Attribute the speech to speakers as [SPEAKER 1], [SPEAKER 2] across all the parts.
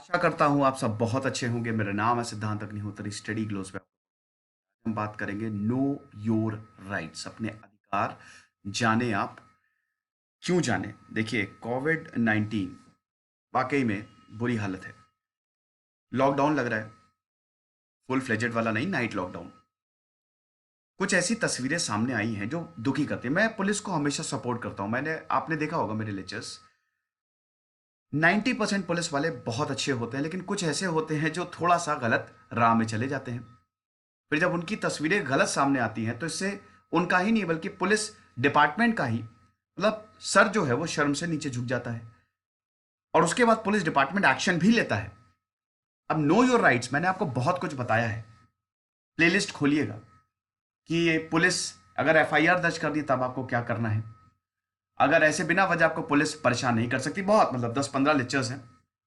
[SPEAKER 1] आशा करता हूँ आप सब बहुत अच्छे होंगे। मेरा नाम है सिद्धांत अग्निहोत्री, स्टडी ग्लोस पे हम बात करेंगे नो योर राइट्स, अपने अधिकार जाने आप। क्यों जाने? देखिए, कोविड 19 वाकई में बुरी हालत है। लॉकडाउन लग रहा है, फुल फ्लेजेड वाला नहीं, नाइट लॉकडाउन। कुछ ऐसी तस्वीरें सामने आई हैं जो दुखी करती है। मैं पुलिस को हमेशा सपोर्ट करता हूं। आपने देखा होगा मेरे लेक्चर्स, 90% पुलिस वाले बहुत अच्छे होते हैं, लेकिन कुछ ऐसे होते हैं जो थोड़ा सा गलत राह में चले जाते हैं। फिर जब उनकी तस्वीरें गलत सामने आती हैं तो इससे उनका ही नहीं बल्कि पुलिस डिपार्टमेंट का ही मतलब सर जो है वो शर्म से नीचे झुक जाता है, और उसके बाद पुलिस डिपार्टमेंट एक्शन भी लेता है। अब नो योर राइट्स मैंने आपको बहुत कुछ बताया है। प्लेलिस्ट खोलिएगा कि ये पुलिस अगर एफआईआर दर्ज कर दी तब आपको क्या करना है, अगर ऐसे बिना वजह आपको पुलिस परेशान नहीं कर सकती। बहुत मतलब 10-15 लेक्चर्स हैं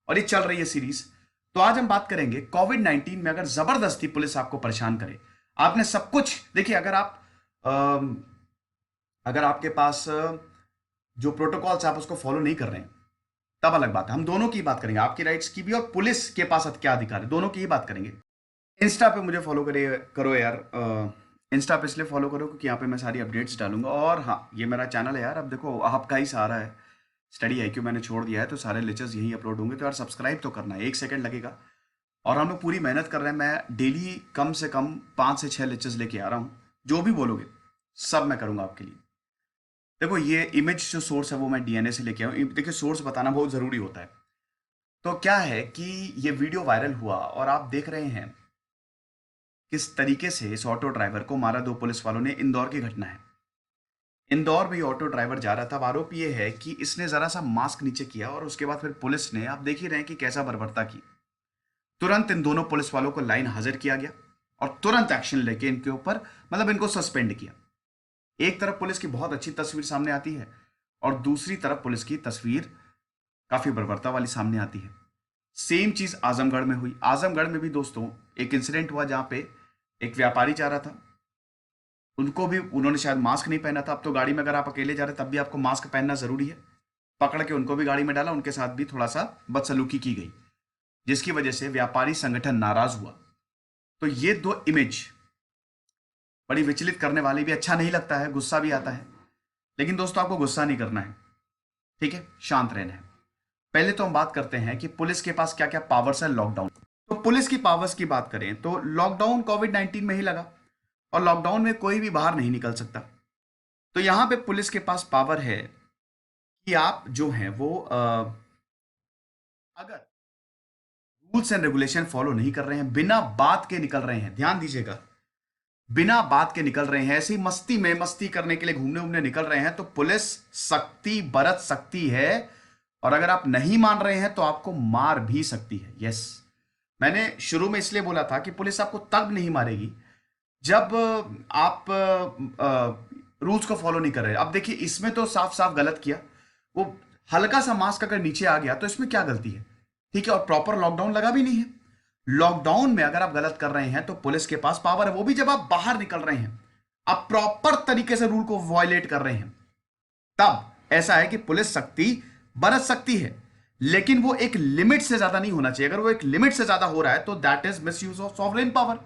[SPEAKER 1] और ये चल रही है सीरीज। तो आज हम बात करेंगे कोविड 19 में अगर जबरदस्ती पुलिस आपको परेशान करे। आपने सब कुछ देखिए, अगर आपके पास जो प्रोटोकॉल्स आप उसको फॉलो नहीं कर रहे हैं तब अलग बात है। हम दोनों की बात करेंगे, आपकी राइट्स की भी और पुलिस के पास क्या अधिकार है, दोनों की ही बात करेंगे। इंस्टा पे मुझे फॉलो करो यार। इंस्टा पे इसलिए फॉलो करो क्योंकि यहाँ पे मैं सारी अपडेट्स डालूंगा। और हाँ, ये मेरा चैनल है यार, अब देखो आपका ही सहारा है। स्टडी आईक्यू मैंने छोड़ दिया है तो सारे लेक्चर्स यहीं अपलोड होंगे, तो यार सब्सक्राइब तो करना है, 1 सेकंड लगेगा। और हम लोग पूरी मेहनत कर रहे हैं। मैं डेली कम से कम 5 से 6 लेक्चर्स लेके आ रहा हूँ। जो भी बोलोगे सब मैं करूँगा आपके लिए। देखो, ये इमेज जो सोर्स है वो मैं डीएनए से लेके आया हूँ। देखिए, सोर्स बताना बहुत ज़रूरी होता है। तो क्या है कि ये वीडियो वायरल हुआ और आप देख रहे हैं किस तरीके से इस ऑटो ड्राइवर को मारा। 2 पुलिस वालों ने, इंदौर की घटना है। इंदौर में ये ऑटो ड्राइवर जा रहा था। अब आरोप ये है कि इसने जरा सा मास्क नीचे किया और उसके बाद फिर पुलिस ने, आप देख ही रहे हैं कि कैसा बर्बरता की। तुरंत इन दोनों पुलिस वालों को लाइन हाजिर किया गया और तुरंत एक्शन लेके इनके ऊपर मतलब इनको सस्पेंड किया। एक तरफ पुलिस की बहुत अच्छी तस्वीर सामने आती है और दूसरी तरफ पुलिस की तस्वीर काफी बर्बरता वाली सामने आती है। सेम चीज आजमगढ़ में हुई। आजमगढ़ में भी दोस्तों एक इंसिडेंट हुआ जहां पे एक व्यापारी जा रहा था, उनको भी उन्होंने शायद मास्क नहीं पहना था। अब तो गाड़ी में अगर आप अकेले जा रहे तब भी आपको मास्क पहनना जरूरी है। पकड़ के उनको भी गाड़ी में डाला, उनके साथ भी थोड़ा सा बदसलूकी की गई, जिसकी वजह से व्यापारी संगठन नाराज हुआ। तो ये दो इमेज बड़ी विचलित करने वाली भी। अच्छा नहीं लगता है, गुस्सा भी आता है, लेकिन दोस्तों आपको गुस्सा नहीं करना है, ठीक है, शांत रहना है। पहले तो हम बात करते हैं कि पुलिस के पास क्या क्या पावर्स है लॉकडाउन। तो पुलिस की पावर्स की बात करें तो लॉकडाउन कोविड 19 में ही लगा और लॉकडाउन में कोई भी बाहर नहीं निकल सकता। तो यहां पे पुलिस के पास पावर है कि आप जो हैं वो अगर रूल्स एंड रेगुलेशन फॉलो नहीं कर रहे हैं, बिना बात के निकल रहे हैं, ध्यान दीजिएगा, बिना बात के निकल रहे हैं, ऐसे ही मस्ती में मस्ती करने के लिए घूमने घूमने निकल रहे हैं, तो पुलिस सख्ती बरत सकती है। और अगर आप नहीं मान रहे हैं तो आपको मार भी सकती है। यस, मैंने शुरू में इसलिए बोला था कि पुलिस आपको तब नहीं मारेगी जब आप रूल्स को फॉलो नहीं कर रहे। अब देखिए, इसमें तो साफ साफ गलत किया। वो हल्का सा मास्क अगर नीचे आ गया तो इसमें क्या गलती है, ठीक है, और प्रॉपर लॉकडाउन लगा भी नहीं है। लॉकडाउन में अगर आप गलत कर रहे हैं तो पुलिस के पास पावर है, वो भी जब आप बाहर निकल रहे हैं, आप प्रॉपर तरीके से रूल को वायलेट कर रहे हैं, तब ऐसा है कि पुलिस सख्ती बरत सकती है, लेकिन वो एक लिमिट से ज्यादा नहीं होना चाहिए। अगर वो एक लिमिट से ज्यादा हो रहा है तो that is miss use of sovereign power.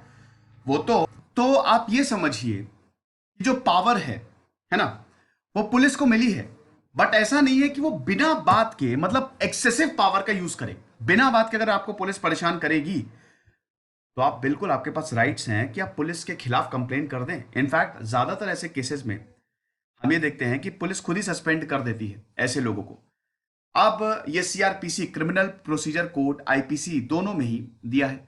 [SPEAKER 1] वो तो आप ये समझिए कि जो पावर है ना, वो पुलिस को मिली है, बट ऐसा नहीं है कि वो बिना बात के मतलब एक्सेसिव पावर का यूज करे। बिना बात के अगर आपको पुलिस परेशान करेगी तो आप बिल्कुल, आपके पास राइट्स हैं कि आप पुलिस के खिलाफ कंप्लेन कर दें। इनफैक्ट ज्यादातर ऐसे केसेस में हम ये देखते हैं कि पुलिस खुद ही सस्पेंड कर देती है ऐसे लोगों को। अब ये CrPC, criminal procedure code, IPC दोनों में ही दिया है।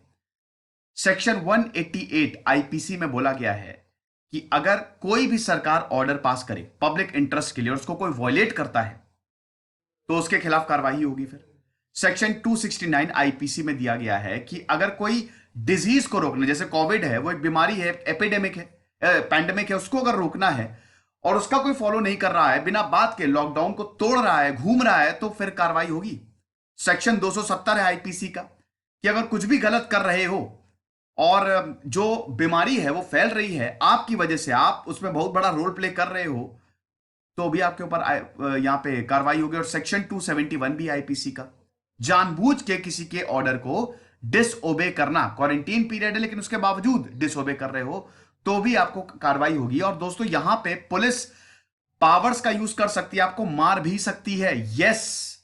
[SPEAKER 1] सेक्शन 188 आईपीसी में बोला गया है कि अगर कोई भी सरकार ऑर्डर पास करे पब्लिक इंटरेस्ट के लिए और उसको कोई वॉयलेट करता है तो उसके खिलाफ कार्रवाई होगी। फिर सेक्शन 269 आईपीसी में दिया गया है कि अगर कोई डिजीज को रोकना, जैसे कोविड है, वो एक बीमारी है, एपिडेमिक है, पैंडेमिक है, उसको अगर रोकना है और उसका कोई फॉलो नहीं कर रहा है, बिना बात के लॉकडाउन को तोड़ रहा है, घूम रहा है, तो फिर कार्रवाई होगी। सेक्शन 270 है आईपीसी का कि अगर कुछ भी गलत कर रहे हो और जो बीमारी है वो फैल रही है आपकी वजह से, आप उसमें बहुत बड़ा रोल प्ले कर रहे हो, तो भी आपके ऊपर यहां पे कार्रवाई होगी। और सेक्शन 271 भी आईपीसी का, जानबूझ के किसी के ऑर्डर को डिसओबे करना, क्वारंटीन पीरियड है लेकिन उसके बावजूद डिसओबे कर रहे हो तो भी आपको कार्रवाई होगी। और दोस्तों यहां पे पुलिस पावर्स का यूज कर सकती है, आपको मार भी सकती है। यस,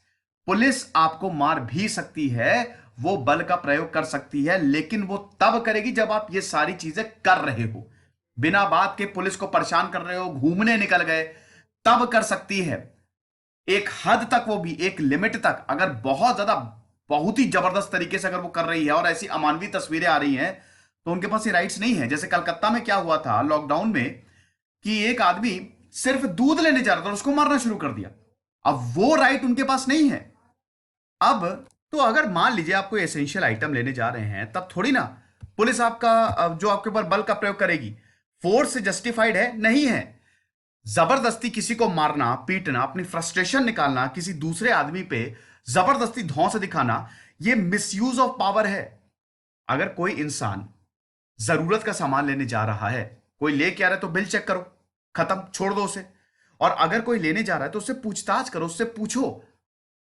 [SPEAKER 1] पुलिस आपको मार भी सकती है, वो बल का प्रयोग कर सकती है, लेकिन वो तब करेगी जब आप ये सारी चीजें कर रहे हो। बिना बात के पुलिस को परेशान कर रहे हो, घूमने निकल गए, तब कर सकती है। एक हद तक, वो भी एक लिमिट तक। अगर बहुत ज्यादा, बहुत ही जबरदस्त तरीके से अगर वो कर रही है और ऐसी अमानवीय तस्वीरें आ रही हैं तो उनके पास ये राइट्स नहीं है। जैसे कलकत्ता में क्या हुआ था लॉकडाउन में कि एक आदमी सिर्फ दूध लेने जा रहा था और उसको मारना शुरू कर दिया। अब वो राइट उनके पास नहीं है। अब तो अगर मान लीजिए आप कोई एसेंशियल आइटम लेने जा रहे हैं तब थोड़ी ना पुलिस आपका जो आपके ऊपर बल का प्रयोग करेगी, फोर्स से जस्टिफाइड है नहीं है। जबरदस्ती किसी को मारना, पीटना, अपनी फ्रस्ट्रेशन निकालना, किसी दूसरे आदमी पे जबरदस्ती धौंस दिखाना, यह मिसयूज ऑफ पावर है। अगर कोई इंसान जरूरत का सामान लेने जा रहा है, कोई लेके आ रहा है तो बिल चेक करो, खत्म, छोड़ दो उसे। और अगर कोई लेने जा रहा है तो उससे पूछताछ करो, उससे पूछो।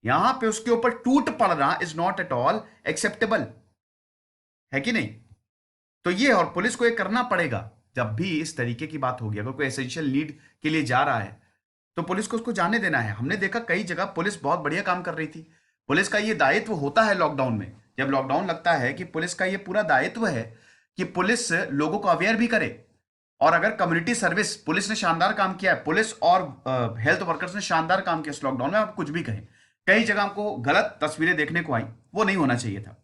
[SPEAKER 1] यहां पे उसके ऊपर टूट पड़ना is not at all acceptable, है कि नहीं? तो ये, और पुलिस को ये करना पड़ेगा जब भी इस तरीके की बात होगी। अगर कोई एसेंशियल नीड के लिए जा रहा है तो पुलिस को उसको जाने देना है। हमने देखा कई जगह पुलिस बहुत बढ़िया काम कर रही थी। पुलिस का ये दायित्व होता है लॉकडाउन में, जब लॉकडाउन लगता है कि पुलिस का ये पूरा दायित्व है कि पुलिस लोगों को अवेयर भी करे। और अगर कम्युनिटी सर्विस, पुलिस ने शानदार काम किया है, पुलिस और हेल्थ वर्कर्स ने शानदार काम किया इस लॉकडाउन में, आप कुछ भी कहें। कई जगह हमको गलत तस्वीरें देखने को आई, वो नहीं होना चाहिए था।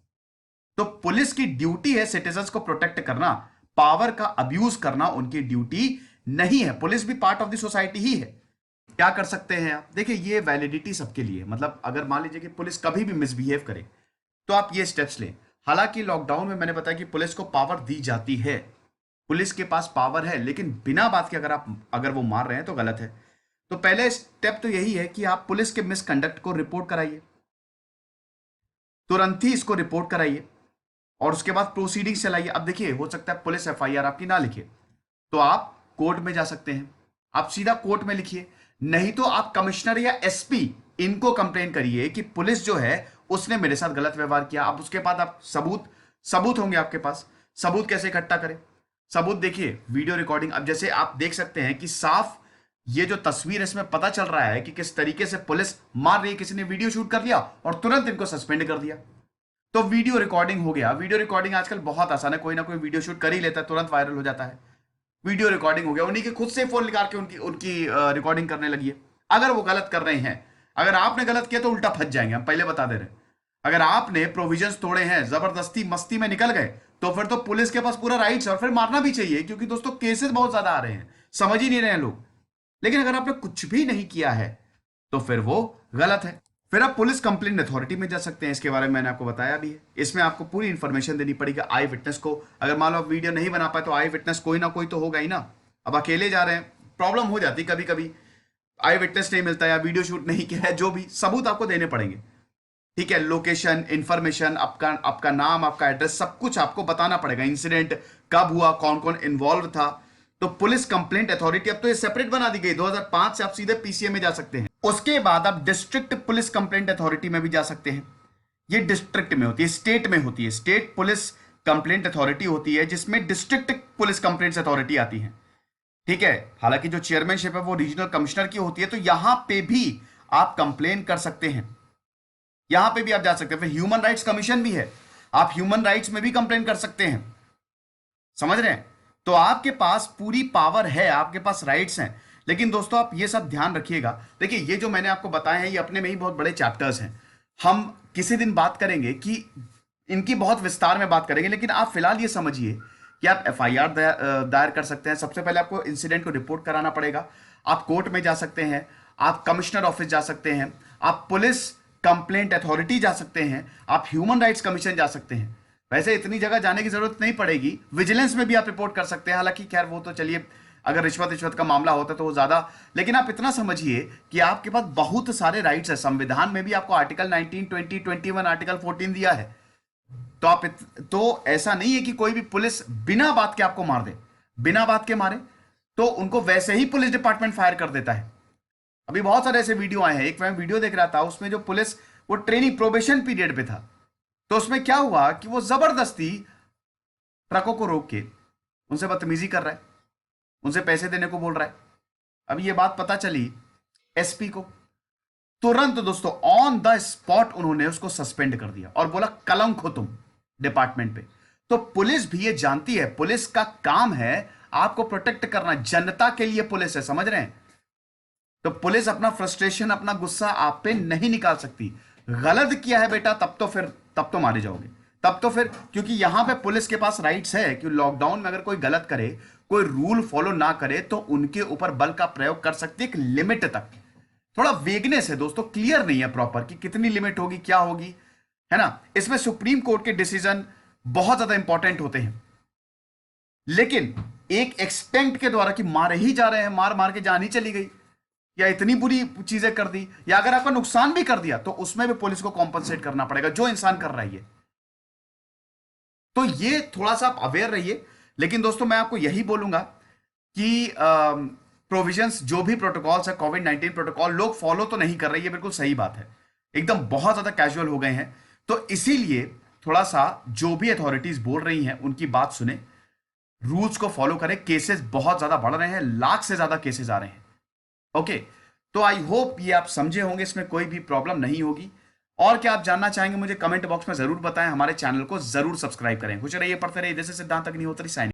[SPEAKER 1] तो पुलिस की ड्यूटी है सिटीजन्स को प्रोटेक्ट करना, पावर का अब्यूज करना उनकी ड्यूटी नहीं है। पुलिस भी पार्ट ऑफ द सोसाइटी ही है। क्या कर सकते हैं आप? देखिए, ये वैलिडिटी सबके लिए, मतलब अगर मान लीजिए कि पुलिस कभी भी मिसबिहेव करे तो आप ये स्टेप्स लें। हालांकि लॉकडाउन में मैंने बताया कि पुलिस को पावर दी जाती है, पुलिस के पास पावर है, लेकिन बिना बात के अगर वो मार रहे हैं तो गलत है। तो पहले स्टेप तो यही है कि आप पुलिस के मिसकंडक्ट को रिपोर्ट कराइए, तुरंत ही इसको रिपोर्ट कराइए और उसके बाद प्रोसीडिंग चलाइए। अब देखिए, हो सकता है पुलिस एफआईआर आपकी ना लिखे तो आप कोर्ट में जा सकते हैं, आप सीधा कोर्ट में लिखिए। नहीं तो आप कमिश्नर या एसपी इनको कंप्लेन करिए कि पुलिस जो है उसने मेरे साथ गलत व्यवहार किया। अब उसके बाद आप सबूत होंगे आपके पास। सबूत कैसे इकट्ठा करें? सबूत देखिए, वीडियो रिकॉर्डिंग। अब जैसे आप देख सकते हैं कि साफ ये जो तस्वीर है इसमें पता चल रहा है कि किस तरीके से पुलिस मार रही है। किसी ने वीडियो शूट कर लिया और तुरंत इनको सस्पेंड कर दिया। तो वीडियो रिकॉर्डिंग हो गया। वीडियो रिकॉर्डिंग आजकल बहुत आसान है, कोई ना कोई वीडियो शूट कर ही लेता है, तुरंत वायरल हो जाता है। वीडियो रिकॉर्डिंग हो गया, उन्हीं के खुद से फोन निकाल के उनकी उनकी रिकॉर्डिंग करने लगी है। अगर वो गलत कर रहे हैं, अगर आपने गलत किया तो उल्टा फंस जाएंगे, हम पहले बता दे रहे हैं। अगर आपने प्रोविजंस तोड़े हैं, जबरदस्ती मस्ती में निकल गए, तो फिर तो पुलिस के पास पूरा राइट्स है और फिर मारना भी चाहिए, क्योंकि दोस्तों केसेस बहुत ज्यादा आ रहे हैं, समझ ही नहीं रहे हैं लोग। लेकिन अगर आपने कुछ भी नहीं किया है तो फिर वो गलत है। फिर आप पुलिस कंप्लेंट अथॉरिटी में जा सकते हैं। इसके बारे में मैंने आपको बताया भी है। इसमें आपको पूरी इंफॉर्मेशन देनी पड़ेगी आई विटनेस को। अगर मान लो आप वीडियो नहीं बना पाए तो आई विटनेस कोई ना कोई तो होगा ही ना। अब अकेले जा रहे हैं, प्रॉब्लम हो जाती कभी कभी, आई विटनेस नहीं मिलता या वीडियो शूट नहीं किया है, जो भी सबूत आपको देने पड़ेंगे। ठीक है, लोकेशन, इंफॉर्मेशन, आपका नाम, आपका एड्रेस, सब कुछ आपको बताना पड़ेगा। इंसिडेंट कब हुआ, कौन कौन इन्वॉल्व था। तो पुलिस कंप्लेंट अथॉरिटी अब तो ये सेपरेट बना दी गई, 2005 से आप सीधे पीसीए में जा सकते हैं। उसके बाद आप डिस्ट्रिक्ट पुलिस कंप्लेंट अथॉरिटी में भी जा सकते हैं। ये डिस्ट्रिक्ट में होती है, स्टेट में होती है। स्टेट पुलिस कंप्लेंट अथॉरिटी होती है जिसमें डिस्ट्रिक्ट पुलिस कंप्लेंट्स अथॉरिटी आती है। ठीक है, हालांकि जो चेयरमैनशिप है वो रीजनल कमिश्नर की होती है। तो यहां पे भी आप कंप्लेन कर सकते हैं, यहां पे भी आप जा सकते हैं। फिर ह्यूमन राइट्स कमीशन भी है, आप ह्यूमन राइट्स में भी कंप्लेन कर सकते हैं। समझ रहे हैं? तो आपके पास पूरी पावर है, आपके पास राइट्स हैं। लेकिन दोस्तों आप ये सब ध्यान रखिएगा। देखिए, ये जो मैंने आपको बताया है ये अपने में ही बहुत बड़े चैप्टर्स हैं। हम किसी दिन बात करेंगे कि इनकी बहुत विस्तार में बात करेंगे, लेकिन आप फिलहाल ये समझिए कि आप एफआईआर दायर कर सकते हैं। सबसे पहले आपको इंसिडेंट को रिपोर्ट कराना पड़ेगा। आप कोर्ट में जा सकते हैं, आप कमिश्नर ऑफिस जा सकते हैं, आप पुलिस कंप्लेंट अथॉरिटी जा सकते हैं, आप ह्यूमन राइट्स कमीशन जा सकते हैं। वैसे इतनी जगह जाने की जरूरत नहीं पड़ेगी। विजिलेंस में भी आप रिपोर्ट कर सकते हैं। हालांकि खैर वो तो चलिए, अगर रिश्वत का मामला होता तो वो ज्यादा, लेकिन आप इतना समझिए कि आपके पास बहुत सारे राइट्स है। संविधान में भी आपको आर्टिकल 19, 20, 21, आर्टिकल 14 दिया है। तो आप तो ऐसा नहीं है कि कोई भी पुलिस बिना बात के आपको मार दे। बिना बात के मारे तो उनको वैसे ही पुलिस डिपार्टमेंट फायर कर देता है। अभी बहुत सारे ऐसे वीडियो आए हैं। एक मैं वीडियो देख रहा था, उसमें जो पुलिस वो ट्रेनिंग प्रोबेशन पीरियड पे था। तो उसमें क्या हुआ कि वो जबरदस्ती ट्रकों को रोक के उनसे बदतमीजी कर रहा है, उनसे पैसे देने को बोल रहा है। अब ये बात पता चली एसपी को, तुरंत दोस्तों ऑन द स्पॉट उन्होंने उसको सस्पेंड कर दिया और बोला कलंक हो तुम डिपार्टमेंट पे। तो पुलिस भी ये जानती है, पुलिस का काम है आपको प्रोटेक्ट करना, जनता के लिए पुलिस है, समझ रहे हैं? तो पुलिस अपना फ्रस्ट्रेशन, अपना गुस्सा आप पे नहीं निकाल सकती। गलत किया है बेटा तब तो मारे जाओगे, तब तो फिर, क्योंकि यहां पे पुलिस के पास राइट्स है कि लॉकडाउन में अगर कोई गलत करे, कोई रूल फॉलो ना करे, तो उनके ऊपर बल का प्रयोग कर सकती है एक लिमिट तक। थोड़ा वेगनेस है दोस्तों, क्लियर नहीं है प्रॉपर कि कितनी लिमिट होगी, क्या होगी, है ना? इसमें सुप्रीम कोर्ट के डिसीजन बहुत ज्यादा इंपॉर्टेंट होते हैं, लेकिन एक एक्सटेंट के द्वारा कि मारे ही जा रहे हैं, मार मार के जान ही चली गई, या इतनी बुरी चीजें कर दी, या अगर आपका नुकसान भी कर दिया तो उसमें भी पुलिस को कॉम्पनसेट करना पड़ेगा, जो इंसान कर रहा है ये। तो ये थोड़ा सा आप अवेयर रहिए। लेकिन दोस्तों मैं आपको यही बोलूंगा कि प्रोविजंस जो भी प्रोटोकॉल्स है, कोविड-19 प्रोटोकॉल लोग फॉलो तो नहीं कर रहे, ये बिल्कुल सही बात है, एकदम बहुत ज्यादा कैजुअल हो गए हैं। तो इसीलिए थोड़ा सा जो भी अथॉरिटीज बोल रही हैं उनकी बात सुने, रूल्स को फॉलो करें। केसेस बहुत ज्यादा बढ़ रहे हैं, लाख से ज्यादा केसेस आ रहे हैं। ओके, तो आई होप ये आप समझे होंगे, इसमें कोई भी प्रॉब्लम नहीं होगी। और क्या आप जानना चाहेंगे मुझे कमेंट बॉक्स में जरूर बताएं, हमारे चैनल को जरूर सब्सक्राइब करें। कुछ रहिए, पढ़ते रहिए। जैसे सिद्धांत अग्निहोत्री साइन।